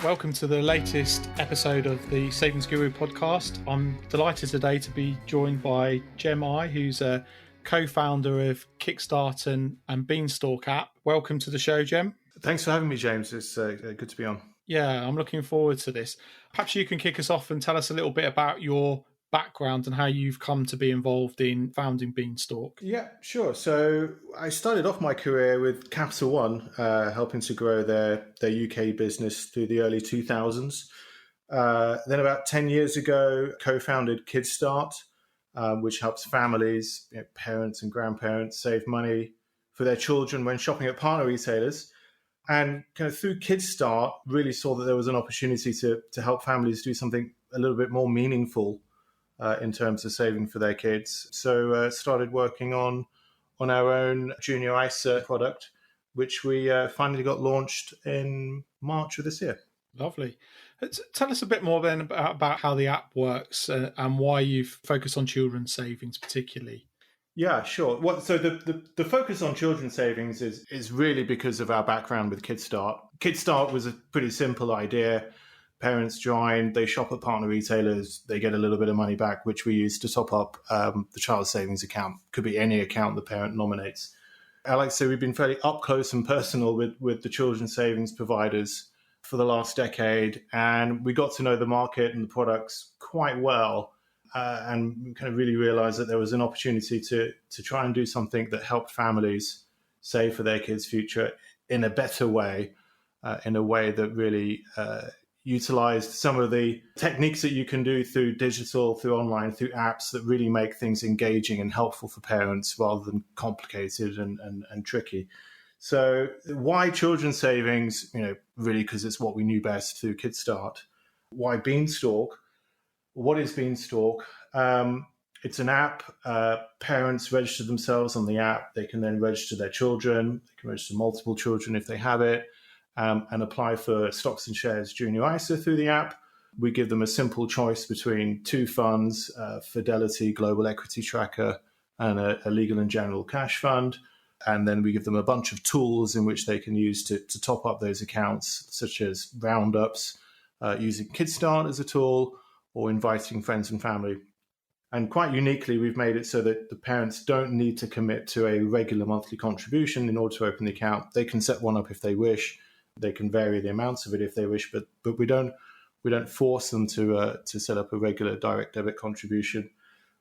welcome to the latest episode of the Savings Guru podcast. I'm delighted today to be joined by Cem Eyi, who's a co-founder of KidStart and Beanstalk app. Welcome to the show, Cem. Thanks for having me, James. It's good to be on. Yeah, I'm looking forward to this. Perhaps you can kick us off and tell us a little bit about your background and how you've come to be involved in founding Beanstalk. Yeah, sure. So I started off my career with Capital One, helping to grow their UK business through the early 2000s. Then about 10 years ago, co-founded KidStart, which helps families, parents and grandparents save money for their children when shopping at partner retailers. And kind of through KidStart, really saw that there was an opportunity to help families do something a little bit more meaningful in terms of saving for their kids. So started working on our own junior ISA product, which we finally got launched in March of this year. Lovely. Tell us a bit more then about how the app works and why you've focused on children's savings particularly. Yeah, sure. So the focus on children's savings is really because of our background with KidStart. KidStart was a pretty simple idea. Parents join, they shop at partner retailers, they get a little bit of money back, which we use to top up the child's savings account. Could be any account the parent nominates. I like to say we've been fairly up close and personal with the children's savings providers for the last decade, and we got to know the market and the products quite well, and kind of really realized that there was an opportunity to try and do something that helped families save for their kids' future in a better way, in a way that really utilized some of the techniques that you can do through digital, through online, through apps that really make things engaging and helpful for parents rather than complicated and tricky. So why children's savings? Really because it's what we knew best through KidStart. Why Beanstalk? What is Beanstalk? It's an app. Parents register themselves on the app. They can then register their children. They can register multiple children if they have it. And apply for stocks and shares junior ISA through the app. We give them a simple choice between two funds, Fidelity Global Equity Tracker and a legal and general cash fund. And then we give them a bunch of tools in which they can use to top up those accounts, such as roundups, using KidStart as a tool, or inviting friends and family. And quite uniquely, we've made it so that the parents don't need to commit to a regular monthly contribution in order to open the account. They can set one up if they wish. They can vary the amounts of it if they wish, but we don't force them to set up a regular direct debit contribution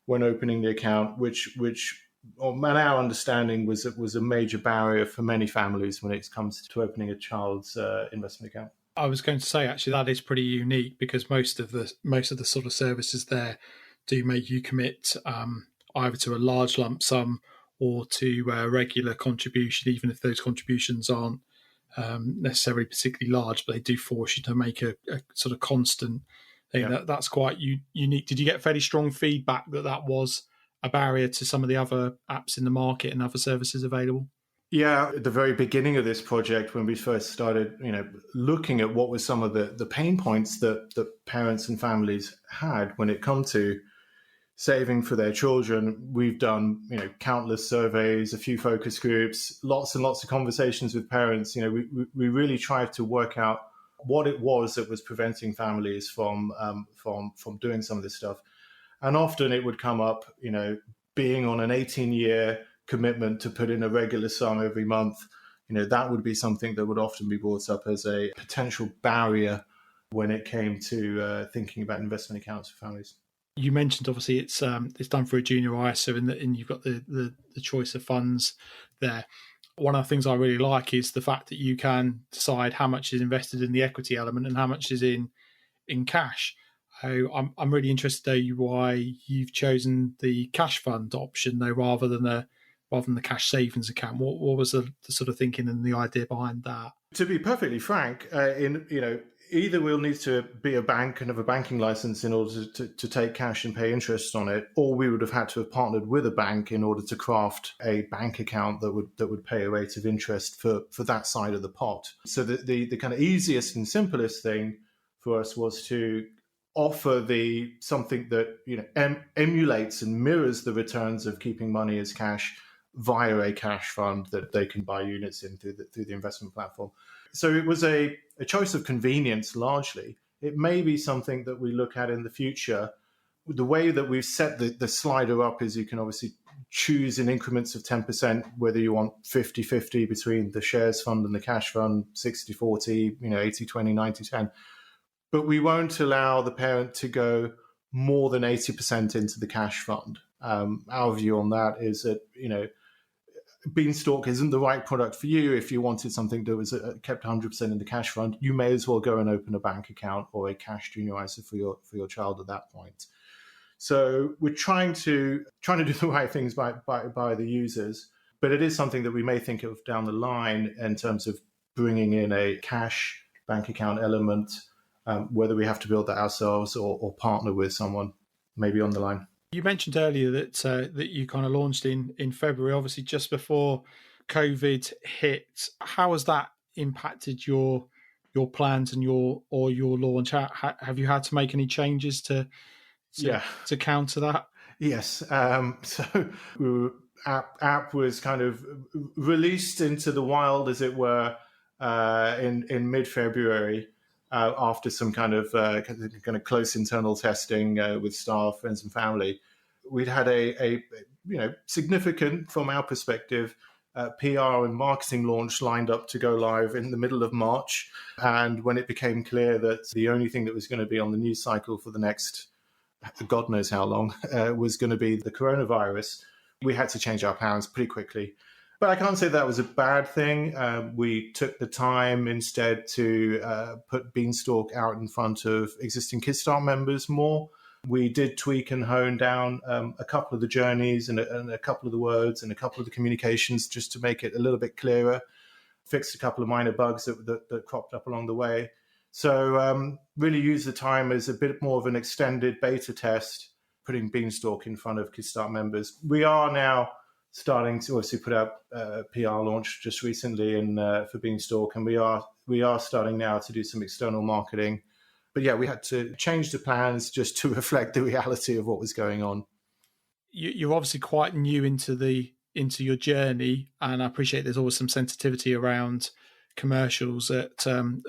when opening the account, which in our understanding was a major barrier for many families when it comes to opening a child's investment account. I was going to say actually that is pretty unique because most of the sort of services there do make you commit either to a large lump sum or to a regular contribution, even if those contributions aren't necessarily particularly large, but they do force you to make a sort of constant thing. Yeah. That's quite unique. Did you get fairly strong feedback that was a barrier to some of the other apps in the market and other services available? Yeah, at the very beginning of this project, when we first started, looking at what were some of the pain points that parents and families had when it come to saving for their children, we've done, countless surveys, a few focus groups, lots and lots of conversations with parents. We really tried to work out what it was that was preventing families from doing some of this stuff. And often it would come up, being on an 18-year commitment to put in a regular sum every month. That would be something that would often be brought up as a potential barrier when it came to thinking about investment accounts for families. You mentioned obviously it's done for a junior ISA and you've got the choice of funds there. One of the things I really like is the fact that you can decide how much is invested in the equity element and how much is in cash. I'm really interested though why you've chosen the cash fund option though rather than the cash savings account. What was the sort of thinking and the idea behind that? To be perfectly frank, either we'll need to be a bank and have a banking license in order to take cash and pay interest on it, or we would have had to have partnered with a bank in order to craft a bank account that would pay a rate of interest for that side of the pot. So the kind of easiest and simplest thing for us was to offer something that emulates and mirrors the returns of keeping money as cash via a cash fund that they can buy units in through the investment platform. So it was a choice of convenience largely. It may be something that we look at in the future. The way that we've set the slider up is you can obviously choose in increments of 10% whether you want 50-50 between the shares fund and the cash fund, 60-40, 80-20, 90-10. But we won't allow the parent to go more than 80% into the cash fund. Our view on that is that, Beanstalk isn't the right product for you. If you wanted something that was kept 100% in the cash fund, you may as well go and open a bank account or a cash junior ISA for your child at that point. So we're trying to do the right things by the users, but it is something that we may think of down the line in terms of bringing in a cash bank account element, whether we have to build that ourselves or partner with someone maybe on the line. You mentioned earlier that that you kind of launched in February, obviously just before COVID hit. How has that impacted your plans and your launch? Have you had to make any changes to counter that? Yes. So app was kind of released into the wild, as it were, in mid-February. After some kind of close internal testing with staff, friends, and family, we'd had a significant, from our perspective, PR and marketing launch lined up to go live in the middle of March. And when it became clear that the only thing that was going to be on the news cycle for the next God knows how long was going to be the coronavirus, we had to change our plans pretty quickly. But I can't say that was a bad thing. We took the time instead to put Beanstalk out in front of existing KidStart members more. We did tweak and hone down a couple of the journeys and a couple of the words and a couple of the communications just to make it a little bit clearer. Fixed a couple of minor bugs that cropped up along the way. So really use the time as a bit more of an extended beta test, putting Beanstalk in front of KidStart members. We are now starting to obviously put out a PR launch just recently for Beanstalk, and we are starting now to do some external marketing. But yeah, we had to change the plans just to reflect the reality of what was going on. You're obviously quite new into your journey, and I appreciate there's always some sensitivity around commercials at in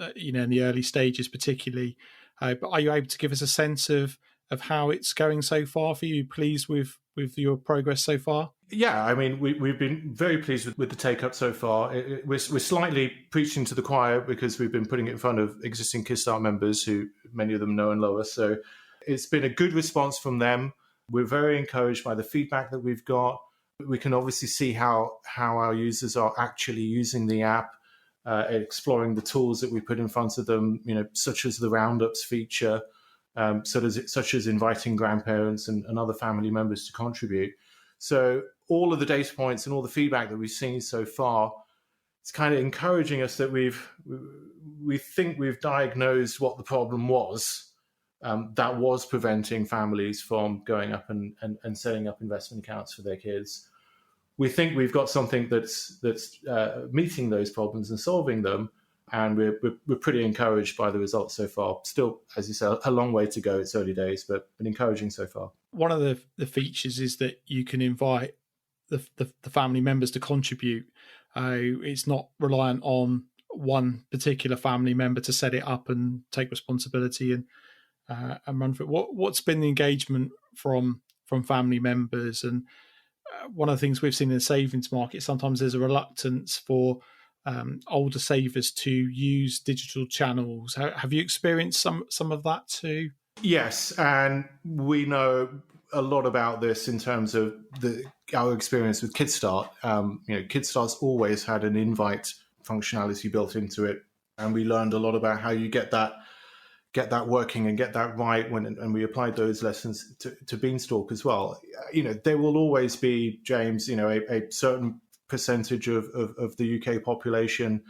the early stages, particularly. But are you able to give us a sense of how it's going so far for you? Pleased with your progress so far? Yeah, I mean, we've been very pleased with the take-up so far. We're slightly preaching to the choir because we've been putting it in front of existing KidStart members who many of them know and love us. So it's been a good response from them. We're very encouraged by the feedback that we've got. We can obviously see how our users are actually using the app, exploring the tools that we put in front of them, such as the roundups feature, such as inviting grandparents and other family members to contribute. So all of the data points and all the feedback that we've seen so far, it's kind of encouraging us that we think we've diagnosed what the problem was that was preventing families from going up and setting up investment accounts for their kids. We think we've got something that's meeting those problems and solving them, and we're pretty encouraged by the results so far. Still, as you said, a long way to go. It's early days, but encouraging so far. One of the features is that you can invite the family members to contribute. It's not reliant on one particular family member to set it up and take responsibility and run for it. What's been the engagement from family members? And one of the things we've seen in the savings market, sometimes there's a reluctance for older savers to use digital channels. Have you experienced some of that too? Yes, and we know a lot about this in terms of our experience with KidStart. KidStart's always had an invite functionality built into it, and we learned a lot about how you get that working and get that right and we applied those lessons to Beanstalk as well. There will always be, James, a certain percentage of the UK population,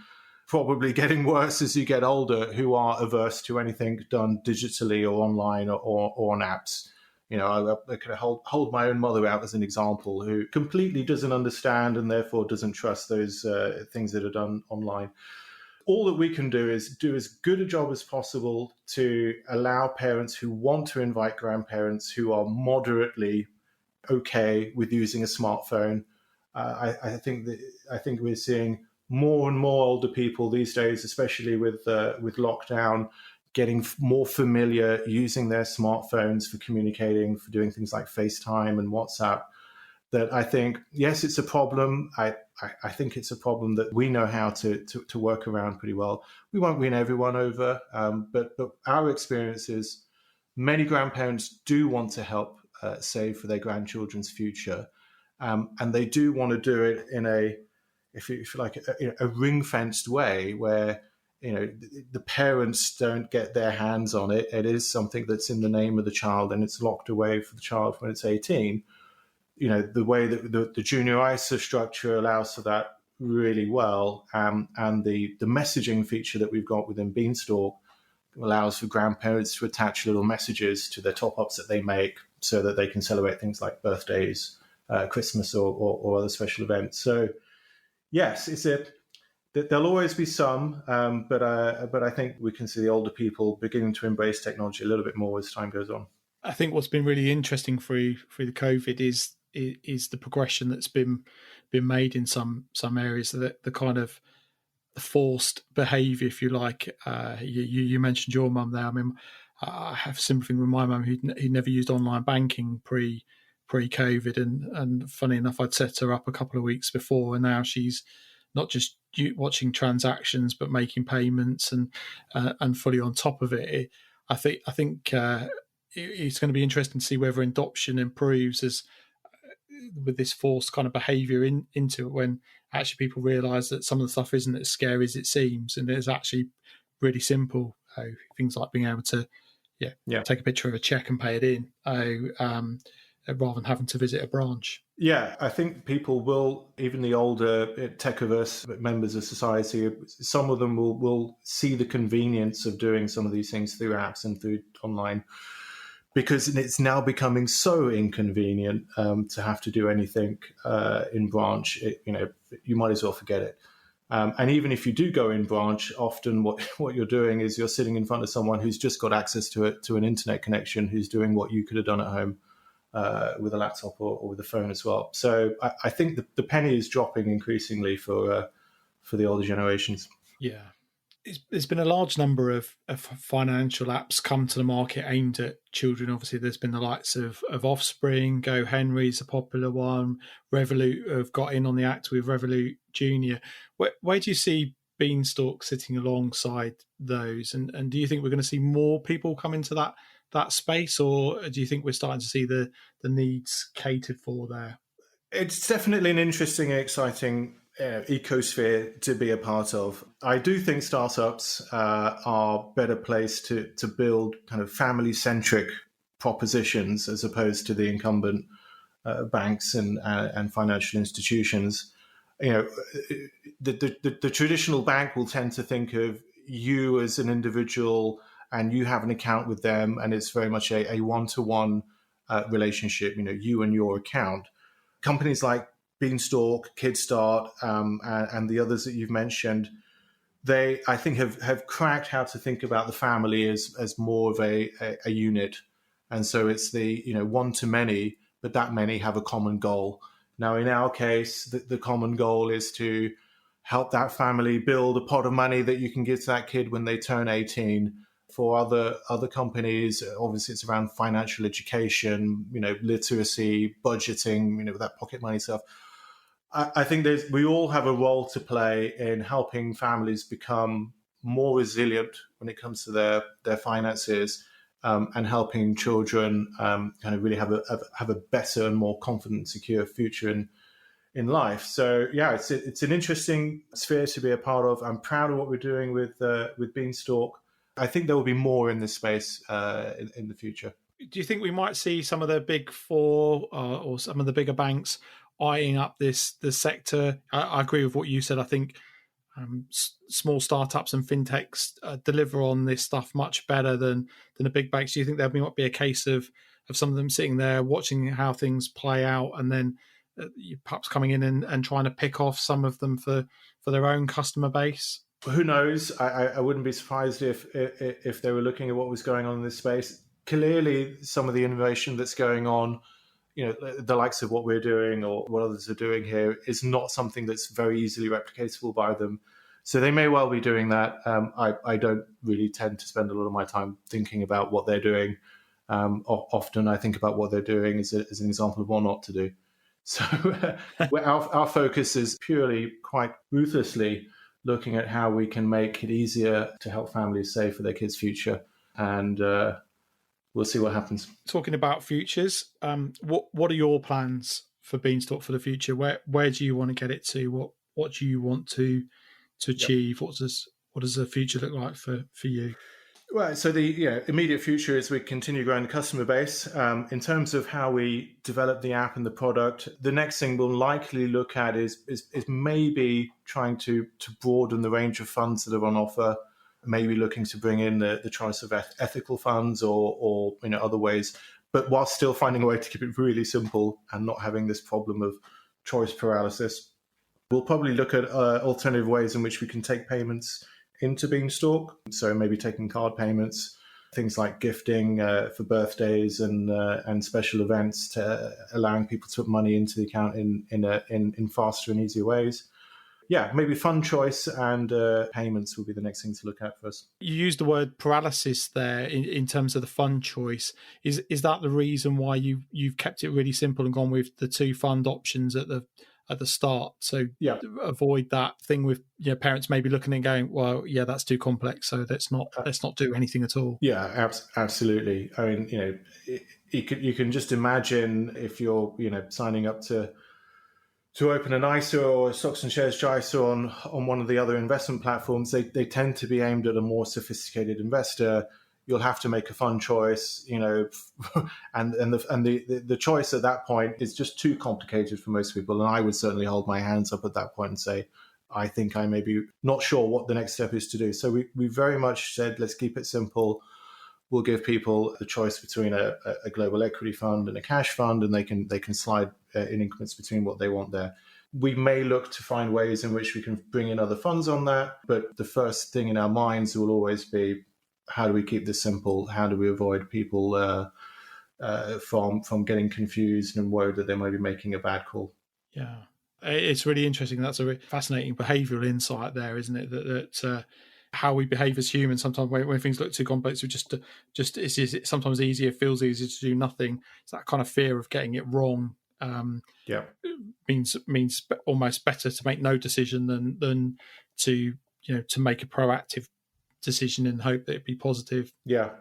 probably getting worse as you get older, who are averse to anything done digitally or online or on apps. I could hold my own mother out as an example, who completely doesn't understand and therefore doesn't trust those things that are done online. All that we can do is do as good a job as possible to allow parents who want to invite grandparents who are moderately okay with using a smartphone I think we're seeing more and more older people these days, especially with lockdown, getting more familiar using their smartphones for communicating, for doing things like FaceTime and WhatsApp. That I think, yes, it's a problem. I think it's a problem that we know how to work around pretty well. We won't win everyone over, but our experience is many grandparents do want to help save for their grandchildren's future, and they do want to do it in a, if you like, a ring-fenced way where the parents don't get their hands on it. It is something that's in the name of the child, and it's locked away for the child when it's 18. The way that the junior ISA structure allows for that really well, and the messaging feature that we've got within Beanstalk allows for grandparents to attach little messages to their top-ups that they make so that they can celebrate things like birthdays, Christmas, or other special events. So yes, there'll always be some, but I think we can see the older people beginning to embrace technology a little bit more as time goes on. I think what's been really interesting through the COVID is the progression that's been made in some areas. The kind of the forced behaviour, if you like. You mentioned your mum there. I mean, I have a similar thing with my mum who never used online banking pre-COVID, and funny enough, I'd set her up a couple of weeks before, and now she's not just watching transactions but making payments and fully on top of it. I think it's going to be interesting to see whether adoption improves as with this forced kind of behaviour into it, when actually people realise that some of the stuff isn't as scary as it seems, and it's actually really simple. Things like being able to take a picture of a cheque and pay it in, rather than having to visit a branch. Yeah, I think people will, even the older tech-averse members of society, some of them will see the convenience of doing some of these things through apps and through online, because it's now becoming so inconvenient to have to do anything in branch. You might as well forget it. And even if you do go in branch, often what you're doing is you're sitting in front of someone who's just got access to an internet connection, who's doing what you could have done at home with a laptop or with a phone as well. So I think the penny is dropping increasingly for the older generations. Yeah. There's been a large number of financial apps come to the market aimed at children. Obviously, there's been the likes of Offspring, Go Henry's a popular one. Revolut have got in on the act with Revolut Junior. Where do you see Beanstalk sitting alongside those? And do you think we're going to see more people come into that space, or do you think we're starting to see the needs catered for there? It's definitely an interesting and exciting ecosphere to be a part of. I do think startups are better placed to build kind of family-centric propositions as opposed to the incumbent banks and financial institutions. The traditional bank will tend to think of you as an individual, and you have an account with them, and it's very much a one-to-one relationship. You and your account. Companies like Beanstalk, KidStart, and the others that you've mentioned, they, I think, have cracked how to think about the family as more of a unit. And so it's the one to many, but that many have a common goal. Now, in our case, the common goal is to help that family build a pot of money that you can give to that kid when they turn 18. For other companies, obviously it's around financial education, literacy, budgeting, that pocket money stuff. I think we all have a role to play in helping families become more resilient when it comes to their finances, and helping children kind of really have a better and more confident, secure future in life. So yeah, it's an interesting sphere to be a part of. I'm proud of what we're doing with Beanstalk. I think there will be more in this space in the future. Do you think we might see some of the big four or some of the bigger banks eyeing up the sector? I agree with what you said. I think small startups and fintechs deliver on this stuff much better than the big banks. Do you think there might be a case of some of them sitting there watching how things play out, and then perhaps coming in and trying to pick off some of them for their own customer base? Who knows? I wouldn't be surprised if they were looking at what was going on in this space. Clearly, some of the innovation that's going on the likes of what we're doing or what others are doing here is not something that's very easily replicatable by them. So they may well be doing that. I don't really tend to spend a lot of my time thinking about what they're doing. Often I think about what they're doing as an example of what not to do. So our focus is purely, quite ruthlessly, looking at how we can make it easier to help families save for their kids' future. And we'll see what happens. Talking about futures, what are your plans for Beanstalk for the future? Where do you want to get it to? What do you want to achieve? Yep. What does the future look like for you? Right. So the immediate future is we continue growing the customer base. In terms of how we develop the app and the product, the next thing we'll likely look at is maybe trying to broaden the range of funds that are on offer. Maybe looking to bring in the choice of ethical funds or other ways, but while still finding a way to keep it really simple and not having this problem of choice paralysis. We'll probably look at alternative ways in which we can take payments into Beanstalk. So maybe taking card payments, things like gifting for birthdays and special events, to allowing people to put money into the account in faster and easier ways. Yeah, maybe fund choice and payments will be the next thing to look at for us. You used the word paralysis there in terms of the fund choice. Is that the reason why you've kept it really simple and gone with the two fund options at the start? So avoid that thing with parents maybe looking and going, well, yeah, that's too complex, so let's not do anything at all. Yeah, absolutely. I mean, you can just imagine if you're signing up to open an ISA or a stocks and shares ISA on one of the other investment platforms. They tend to be aimed at a more sophisticated investor. You'll have to make a fund choice, and the choice at that point is just too complicated for most people. And I would certainly hold my hands up at that point and say, I think I may be not sure what the next step is to do. So we very much said, let's keep it simple. We'll give people the choice between a global equity fund and a cash fund, and they can slide in increments between what they want there. We may look to find ways in which we can bring in other funds on that, but the first thing in our minds will always be, how do we keep this simple? How do we avoid people from getting confused and worried that they might be making a bad call? Yeah, it's really interesting. That's a fascinating behavioural insight there, isn't it? That how we behave as humans. Sometimes when things look too complex, we just it's sometimes easier, feels easier to do nothing. It's that kind of fear of getting it wrong. Means almost better to make no decision than to make a proactive decision and hope that it'd be positive. Yeah,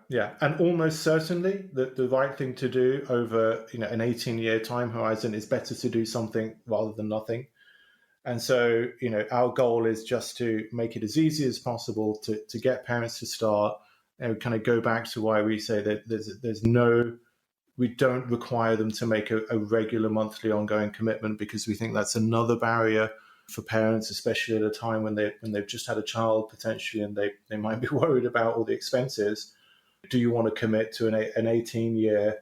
and almost certainly the right thing to do over an 18-year time horizon is better to do something rather than nothing. And so, our goal is just to make it as easy as possible to get parents to start, and kind of go back to why we say that we don't require them to make a regular monthly ongoing commitment, because we think that's another barrier for parents, especially at a time when they've just had a child potentially, and they might be worried about all the expenses. Do you want to commit to an 18-year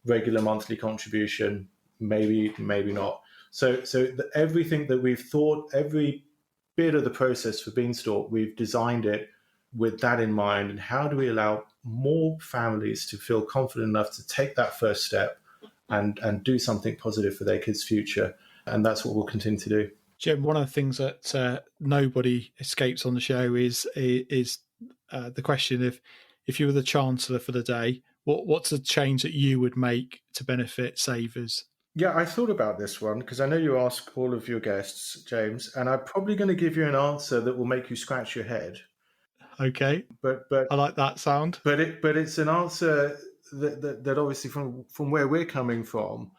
regular monthly contribution? Maybe not. So everything that we've thought, every bit of the process for Beanstalk, we've designed it with that in mind. And how do we allow more families to feel confident enough to take that first step and do something positive for their kids' future? And that's what we'll continue to do. Jim, one of the things that nobody escapes on the show is the question of, if you were the Chancellor for the day, what's a change that you would make to benefit savers? Yeah, I thought about this one because I know you ask all of your guests, James, and I'm probably going to give you an answer that will make you scratch your head. Okay, but I like that sound. But it's an answer that obviously from where we're coming from,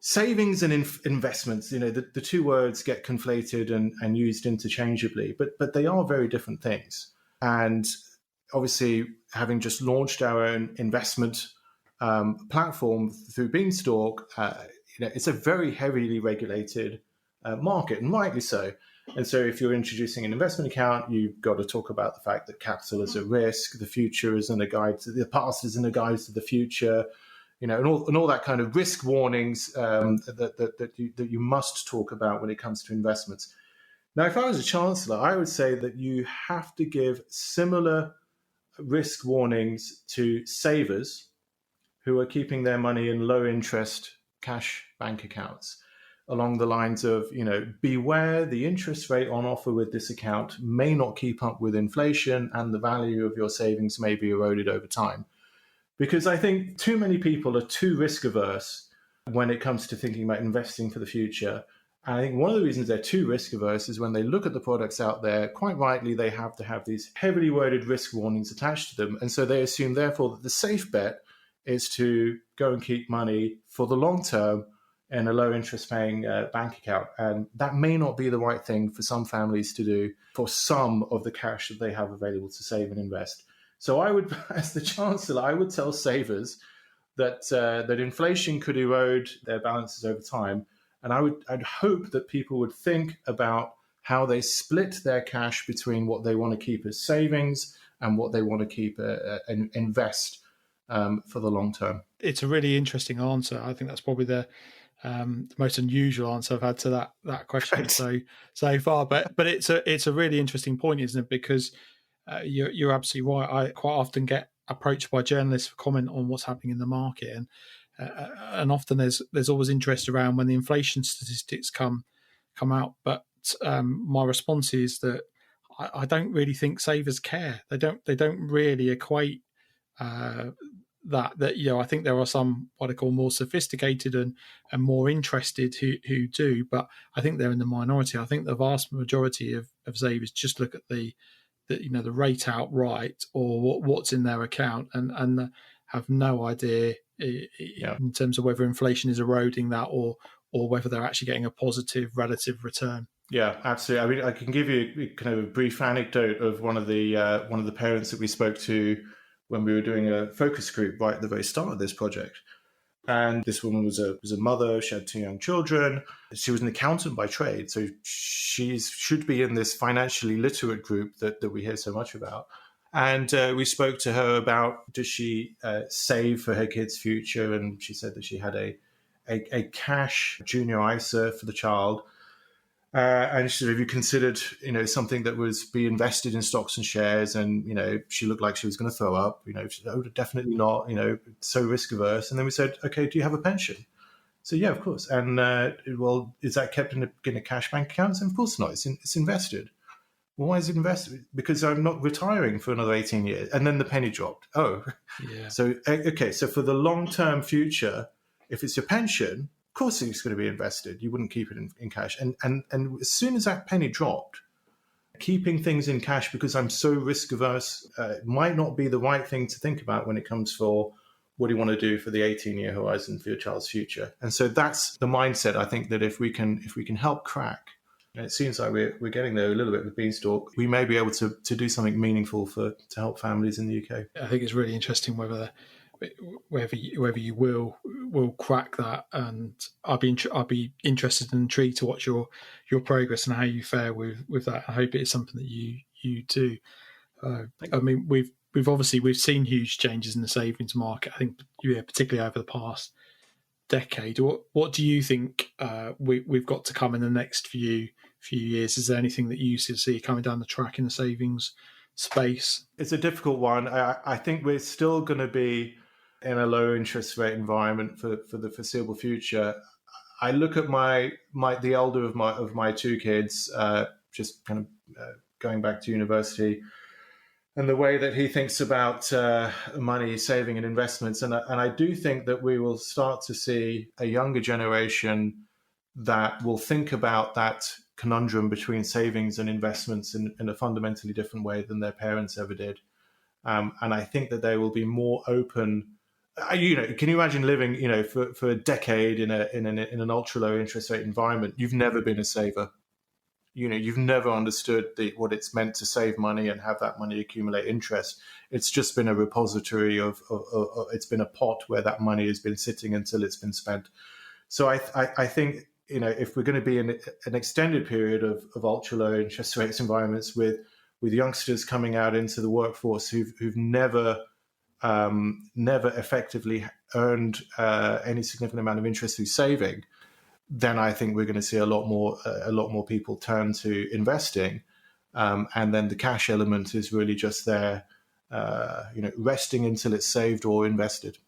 savings and investments, the two words get conflated and used interchangeably, but they are very different things. And obviously, having just launched our own investment platform through Beanstalk, it's a very heavily regulated market, and rightly so. And so if you're introducing an investment account, you've got to talk about the fact that capital is at risk, the future isn't a guide to the past, isn't a guide to the future, and all that kind of risk warnings that you must talk about when it comes to investments. Now, if I was a Chancellor, I would say that you have to give similar risk warnings to savers who are keeping their money in low interest cash bank accounts along the lines of, beware, the interest rate on offer with this account may not keep up with inflation and the value of your savings may be eroded over time. Because I think too many people are too risk averse when it comes to thinking about investing for the future. And I think one of the reasons they're too risk averse is when they look at the products out there, quite rightly, they have to have these heavily worded risk warnings attached to them. And so they assume, therefore, that the safe bet is to go and keep money for the long term in a low interest paying bank account. And that may not be the right thing for some families to do for some of the cash that they have available to save and invest. So I would, as the Chancellor, I would tell savers that that inflation could erode their balances over time. And I'd hope that people would think about how they split their cash between what they want to keep as savings and what they want to keep and invest for the long term. It's a really interesting answer. I think that's probably the most unusual answer I've had to that question Right. so far. But it's a really interesting point, isn't it? Because you're absolutely right. I quite often get approached by journalists for comment on what's happening in the market, and often there's always interest around when the inflation statistics come out. But my response is that I don't really think savers care. They don't really equate that I think there are some what I call more sophisticated and more interested who do, but I think they're in the minority. I think the vast majority of savers just look at the rate outright or what's in their account and have no idea in terms of whether inflation is eroding that or whether they're actually getting a positive relative return. Yeah, absolutely. I mean, I can give you kind of a brief anecdote of one of the parents that we spoke to when we were doing a focus group right at the very start of this project. And this woman was a mother. She had 2 young children. She was an accountant by trade, so she should be in this financially literate group that we hear so much about. And we spoke to her about, does she save for her kids' future? And she said that she had a cash junior ISA for the child. And she said, have you considered, something that was be invested in stocks and shares? And, she looked like she was going to throw up. She said, oh, definitely not, so risk averse. And then we said, okay, do you have a pension? So, yeah, of course. And, well, is that kept in a cash bank account? And of course not. It's invested. Well, why is it invested? Because I'm not retiring for another 18 years. And then the penny dropped. Oh, yeah. So, okay. So for the long-term future, if it's your pension, of course it's going to be invested. You wouldn't keep it in cash. And as soon as that penny dropped, keeping things in cash because I'm so risk averse might not be the right thing to think about when it comes for what do you want to do for the 18-year horizon for your child's future. And so that's the mindset I think that if we can help crack, and it seems like we're getting there a little bit with Beanstalk, we may be able to do something meaningful to help families in the UK. I think it's really interesting whether you will crack that, and I'll be interested and intrigued to watch your progress and how you fare with that. I hope it is something that you do. I mean, we've seen huge changes in the savings market. I think particularly over the past decade. What do you think we've got to come in the next few years? Is there anything that you see coming down the track in the savings space? It's a difficult one. I think we're still going to be in a low interest rate environment for the foreseeable future. I look at the elder of my 2 kids, just kind of going back to university, and the way that he thinks about money, saving, and investments. And I do think that we will start to see a younger generation that will think about that conundrum between savings and investments in a fundamentally different way than their parents ever did. And I think that they will be more open. Can you imagine living, for a decade in an ultra low interest rate environment? You've never been a saver. You've never understood what it's meant to save money and have that money accumulate interest. It's just been a repository of it's been a pot where that money has been sitting until it's been spent. So I think, if we're going to be in an extended period of ultra low interest rates environments with youngsters coming out into the workforce who've never effectively earned any significant amount of interest through saving, then I think we're going to see a lot more people turn to investing, and then the cash element is really just there, resting until it's saved or invested.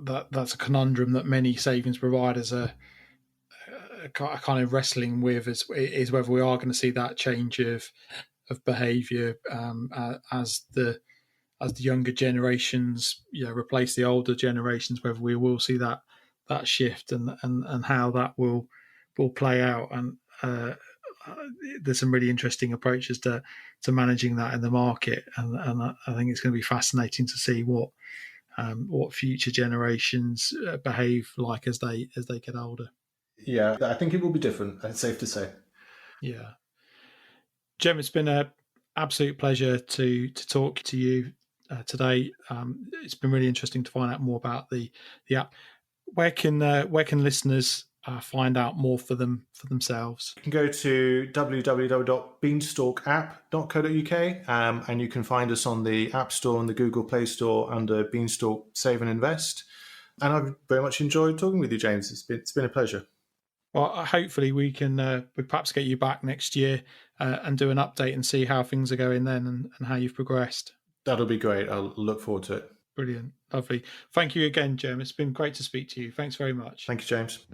that's a conundrum that many savings providers are kind of wrestling with, is whether we are going to see that change of behaviour as the younger generations replace the older generations, whether we will see that shift, and how that will play out. And there's some really interesting approaches to managing that in the market, and I think it's going to be fascinating to see what future generations behave like as they get older. Yeah, I think it will be different. That's safe to say. Yeah, Cem, it's been an absolute pleasure to talk to you today. It's been really interesting to find out more about the app. Where can listeners find out more for themselves? You can go to www.beanstalkapp.co.uk, and you can find us on the App Store and the Google Play Store under Beanstalk Save and Invest. And I've very much enjoyed talking with you, James. It's been a pleasure. Well, hopefully we can we perhaps get you back next year and do an update and see how things are going then, and how you've progressed. That'll be great. I'll look forward to it. Brilliant. Lovely. Thank you again, Cem. It's been great to speak to you. Thanks very much. Thank you, James.